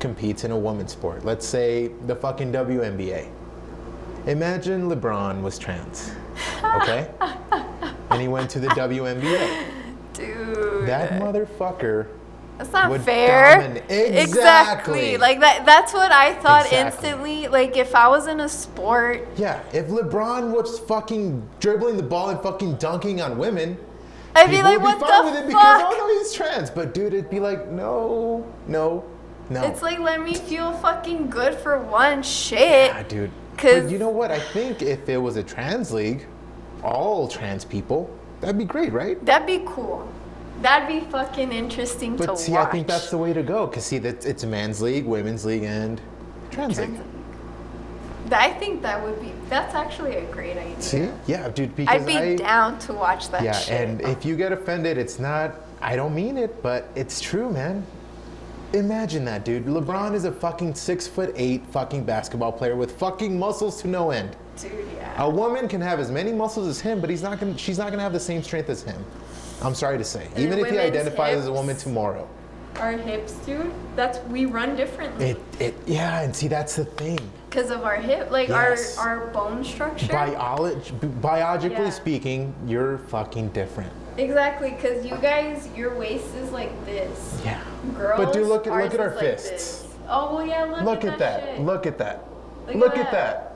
competes in a women's sport. Let's say the fucking WNBA. Imagine LeBron was trans, okay? And he went to the WNBA. Dude. That motherfucker. That's not would fair. dominate. Exactly. Like that's what I thought Exactly. instantly. Like if I was in a sport, Yeah, if LeBron was fucking dribbling the ball and fucking dunking on women, I'd be people like, would what fine the with it fuck? because, oh no, he's trans. But dude, it'd be like, no. It's like, let me feel fucking good for one shit. Yeah, dude. 'Cause- But you know what? I think if it was a trans league, all trans people, that'd be great, right? That'd be cool. That'd be fucking interesting to But watch. see, I think that's the way to go. Because see, it's a man's league, women's league, and trans league. I think that's actually a great idea. See? Yeah, dude, because I'd be down to watch that Yeah, shit. and if you get offended, it's not, I don't mean it, but it's true, man. Imagine that, dude. LeBron is a fucking 6'8" fucking basketball player with fucking muscles to no end. Dude, yeah. A woman can have as many muscles as him, but she's not gonna have the same strength as him. I'm sorry to say. And Even if he women's identifies as a hips. woman tomorrow. Our hips, dude. We run differently Yeah, and see, that's the thing. because of our hip, like Yes. our bone structure. Biologically Yeah. speaking, you're fucking different. Exactly, because you guys, your waist is like this. Yeah. Girls, But dude, look at ours our is like fists. this. Oh well, yeah. Look at at that. shit. Look at that. Look Look at at that.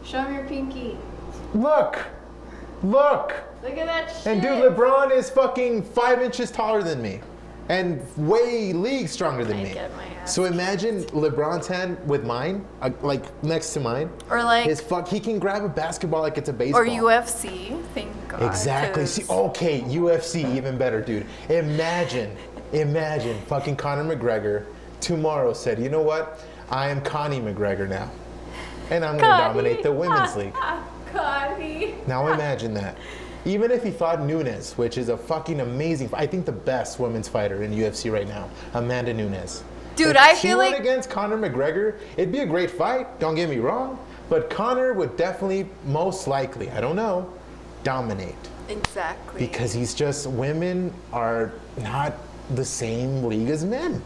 Show me your pinky. Look. Look at that shit. And dude, LeBron is fucking 5 inches taller than me. And way league stronger than I'd me. get my ass So imagine LeBron's hand with mine, like next to mine. Or like, He can grab a basketball like it's a baseball. or UFC. Thank God. Exactly. 'cause- See, okay, UFC, even better, dude. Imagine fucking Conor McGregor tomorrow said, you know what? I am Connie McGregor now. And I'm going to dominate the women's league. Connie. Now imagine that. Even if he fought Nunes, which is a fucking amazing, I think the best women's fighter in UFC right now, Amanda Nunes. Dude, If I she feel went like- against Conor McGregor, it'd be a great fight, don't get me wrong, but Conor would definitely, most likely, I don't know, dominate. Exactly. Because women are not the same league as men,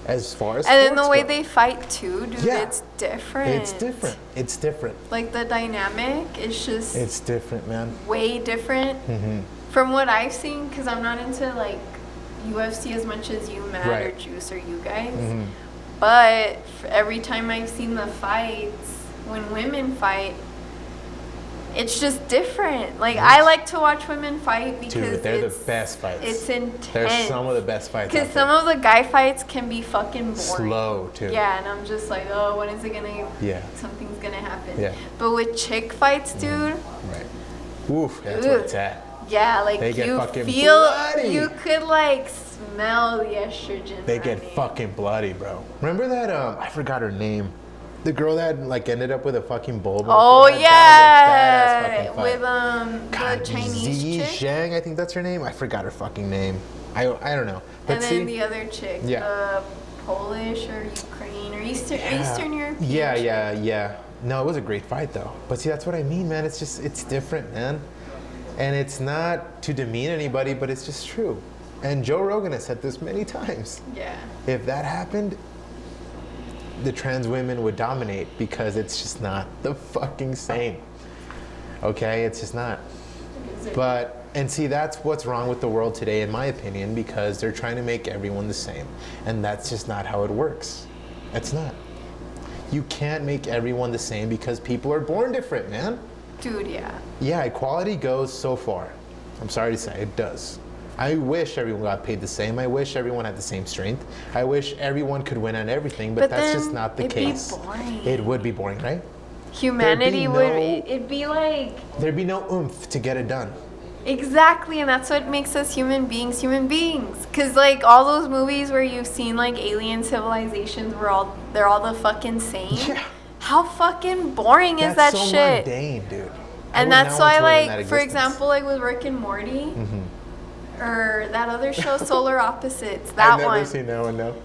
as far as and then the sports way go. they fight too, dude, Yeah. it's different. It's different. Like the dynamic is just It's different, man. way different Mm-hmm. from what I've seen. Because I'm not into like UFC as much as you, Matt, or Right. Juice, or you guys. Mm-hmm. But every time I've seen the fights, when women fight, it's just different. Like I like to watch women fight because Dude, they're it's, the best fights. It's intense. They're some of the best fights Because out some there. of the guy fights can be fucking boring. Slow, too. Yeah, and I'm just like, oh, when is it gonna? Yeah. Something's gonna happen. Yeah. But with chick fights, dude. Right. Oof, that's where Ugh. it's at. Yeah, like They get you fucking feel, bloody. you could like smell the estrogen. They get running. fucking bloody, bro. Remember that, I forgot her name. The girl that like ended up with a fucking bulb. in her Oh forehead? That was a badass yeah, fucking fight. with God, the Chinese Zi chick, Zhang, I think that's her name. I forgot her fucking name. I don't know. But and see, then the other chick, Yeah. the Polish or Ukraine or Eastern European. Yeah, chick. yeah. No, it was a great fight though. But see, that's what I mean, man. It's different, man. And it's not to demean anybody, but it's just true. And Joe Rogan has said this many times. Yeah. If that happened, the trans women would dominate because it's just not the fucking same. Okay? It's just not. But, and see, that's what's wrong with the world today, in my opinion, because they're trying to make everyone the same. And that's just not how it works. It's not. You can't make everyone the same because people are born different, man. Dude, yeah. Yeah, equality goes so far. I'm sorry to say, it does. I wish everyone got paid the same. I wish everyone had the same strength. I wish everyone could win on everything, but that's just not the case. It'd be boring. It would be boring, right? Humanity it'd be like... There'd be no oomph to get it done. Exactly, and that's what makes us human beings. Because, like, all those movies where you've seen, like, alien civilizations where they're all the fucking same. Yeah. How fucking boring is that That's so shit? mundane, dude. And that's why, like, for example, like with Rick and Morty, or that other show, Solar Opposites, that one. I've never seen that one, no.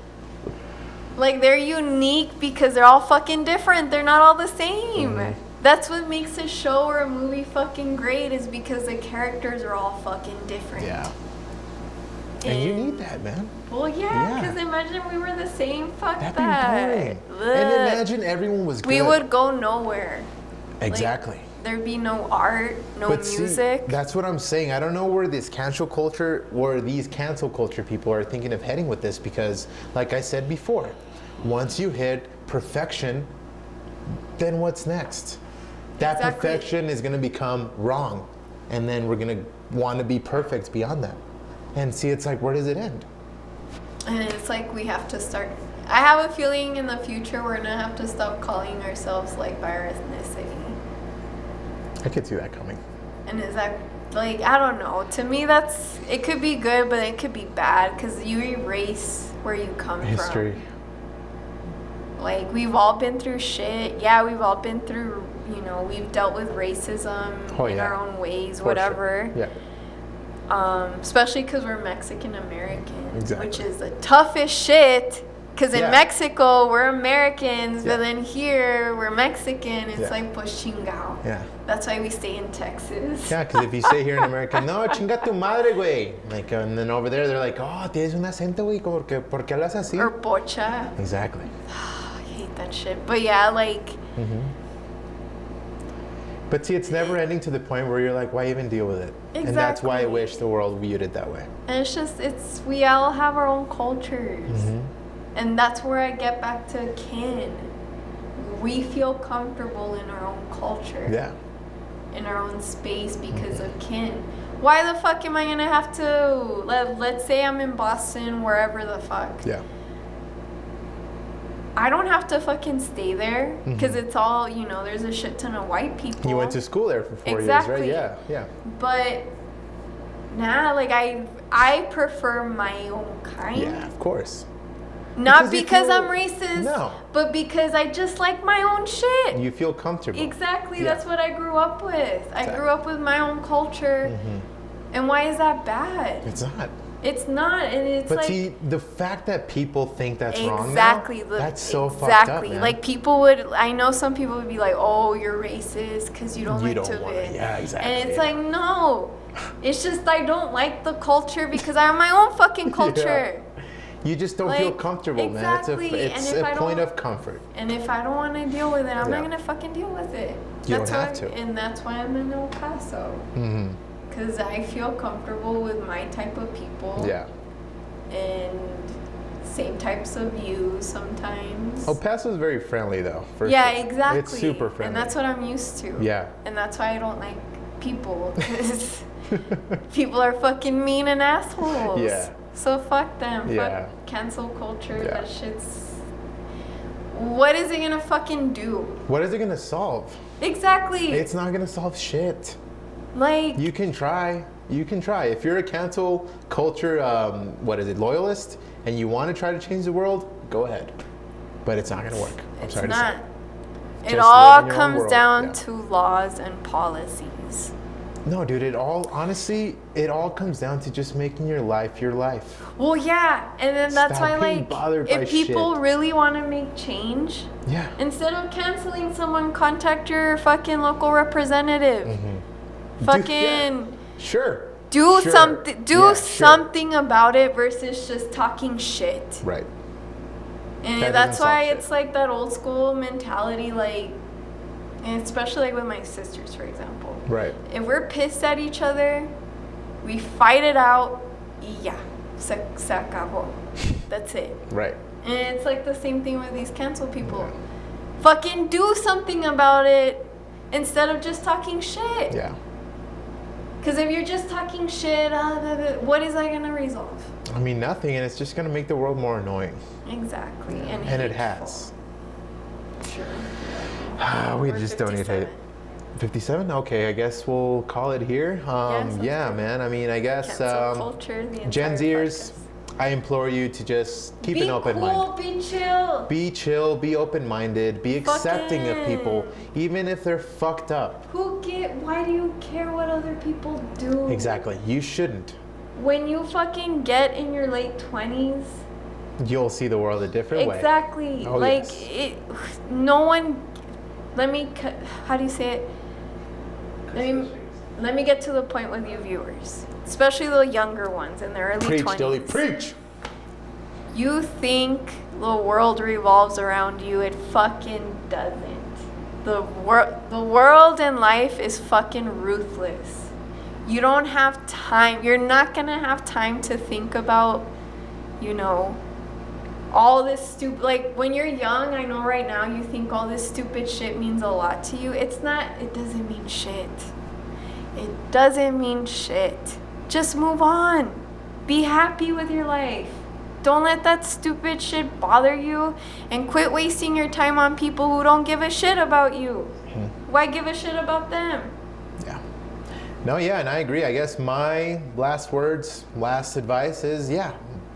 Like, they're unique because they're all fucking different. They're not all the same. That's what makes a show or a movie fucking great, is because the characters are all fucking different. Yeah. And you need that, man. Well, yeah, because imagine we were the same. Fuck That'd that. be boring. And imagine everyone was good. We would go nowhere. Exactly. Like, there'd be no art, no music. See, that's what I'm saying. I don't know where these cancel culture people are thinking of heading with this, because, like I said before, once you hit perfection, then what's next? That perfection is going to become wrong, and then we're going to want to be perfect beyond that. And see, it's like, where does it end? And it's like we have to start. I have a feeling in the future we're gonna have to stop calling ourselves like by our ethnicity. I could see that coming. And is that, like, I don't know. To me, it could be good, but it could be bad, because you erase where you come History. from. Like, we've all been through shit. Yeah, we've all been through, we've dealt with racism in our own ways, For whatever. Sure. Yeah. Especially because we're Mexican American, Exactly. which is the toughest shit. Because in Mexico, we're Americans, but then here, we're Mexican. It's like, pues chingao. Yeah. That's why we stay in Texas. Yeah, because if you say here in America, no, chinga tu madre, güey. Like, and then over there, they're like, oh, tienes un acento, güey, ¿por qué hablas así? Or pocha. Exactly. I hate that shit. But yeah, like... But see, it's never ending to the point where you're like, why even deal with it? Exactly. And that's why I wish the world viewed it that way. And it's just, we all have our own cultures. And that's where I get back to kin. We feel comfortable in our own culture. Yeah. In our own space because of kin. Why the fuck am I gonna have to, let's say I'm in Boston, wherever the fuck. Yeah. I don't have to fucking stay there because it's all, there's a shit ton of white people. You went to school there for 4 years, right? Yeah, yeah. But nah, like I prefer my own kind. Yeah, of course. Not because I'm racist, no, but because I just like my own shit. You feel comfortable. Exactly, that's what I grew up with. I grew up with my own culture. And why is that bad? It's not. It's not, and it's but see, the fact that people think that's wrong now, that's so fucked up, man. Like, I know some people would be like, oh, you're racist because you don't like to win. Yeah, exactly. And it's like, no. It's just I don't like the culture because I have my own fucking culture. You just don't feel comfortable, man. It's a point of comfort. And if I don't want to deal with it, I'm not going to fucking deal with it. You don't have to. And that's why I'm in El Paso. Because I feel comfortable with my type of people. Yeah. And same types of views sometimes. El Paso is very friendly, though. Exactly. It's super friendly. And that's what I'm used to. Yeah. And that's why I don't like people. Because people are fucking mean and assholes. Yeah. So fuck them. Yeah. Fuck cancel culture. That shit's... What is it gonna fucking do? What is it gonna solve? Exactly. It's not gonna solve shit. Like... You can try. You can try. If you're a cancel culture, loyalist, and you want to try to change the world, go ahead. But it's not gonna work. I'm sorry to say. It all comes down to laws and policies. No, dude, it all comes down to just making your life your life. Well, yeah, and then that's why, like, if people really want to make change, instead of canceling someone, contact your fucking local representative. Fucking Sure. Do Sure. something. Do Yeah, sure. something about it versus just talking shit. Right. And That that's doesn't why solve it's shit. like that old school mentality, like, and especially like with my sisters, for example. Right. If we're pissed at each other, we fight it out. Y ya, se acabó. That's it. Right. And it's like the same thing with these cancel people. Fucking do something about it instead of just talking shit. Yeah. Because if you're just talking shit, what is that gonna resolve? I mean, nothing, and it's just gonna make the world more annoying. Exactly. And it hateful. has. Sure. We We're just don't need 57. hate. 57? Okay, I guess we'll call it here. sounds Yeah, good. man. I mean, I guess Cancel culture, the Gen entire Zers, podcast. I implore you to just keep Be an open cool, mind. be chill. Be chill, be open-minded, be accepting of people, Fucking- even if they're fucked up. Why do you care what other people do? Exactly. You shouldn't. When you fucking get in your late 20s, You'll see the world a different way. exactly. Oh, like yes. no one. How do you say it? Let me get to the point with you viewers, especially the younger ones in their early Preach, 20s. Dilly, preach! You think the world revolves around you? It fucking doesn't. The world and life is fucking ruthless. You don't have time. You're not gonna have time to think about, all this stupid. Like when you're young, I know right now you think all this stupid shit means a lot to you. It's not. It doesn't mean shit. It doesn't mean shit. Just move on. Be happy with your life. Don't let that stupid shit bother you, and quit wasting your time on people who don't give a shit about you. Why give a shit about them? Yeah. No, yeah, and I agree. I guess my last advice is,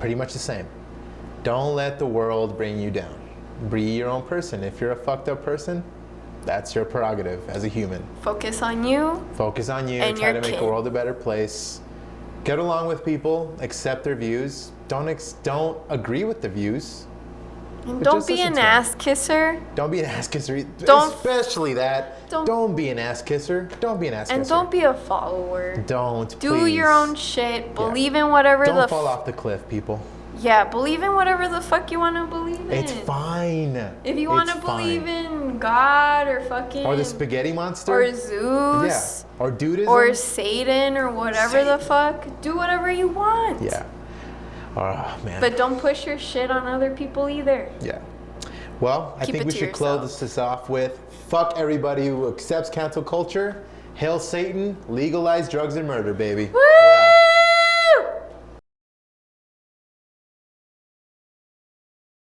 pretty much the same. Don't let the world bring you down. Be your own person. If you're a fucked up person, that's your prerogative as a human. Focus on you. Focus on you. And Try your to make kid. the world a better place. Get along with people. Accept their views. Don't agree with the views. And But don't just be listen an to 'em. ass kisser. Don't be an ass kisser. Don't- Especially that. don't- Don't be an ass kisser. Don't be an ass And kisser. don't be a follower. Don't. Do your please. own shit. Believe in whatever Don't the fall off the cliff, people. Yeah, believe in whatever the fuck you want to believe in. It's fine. If you want to It's believe fine. in God or fucking Or the spaghetti monster. or Zeus Yeah. Or dudism. or Satan or whatever the fuck, do whatever you want. Yeah. Oh man. But don't push your shit on other people either. Yeah. Well, I Keep think it we to should yourself. close this off with fuck everybody who accepts cancel culture. Hail Satan. Legalize drugs and murder, baby. Woo!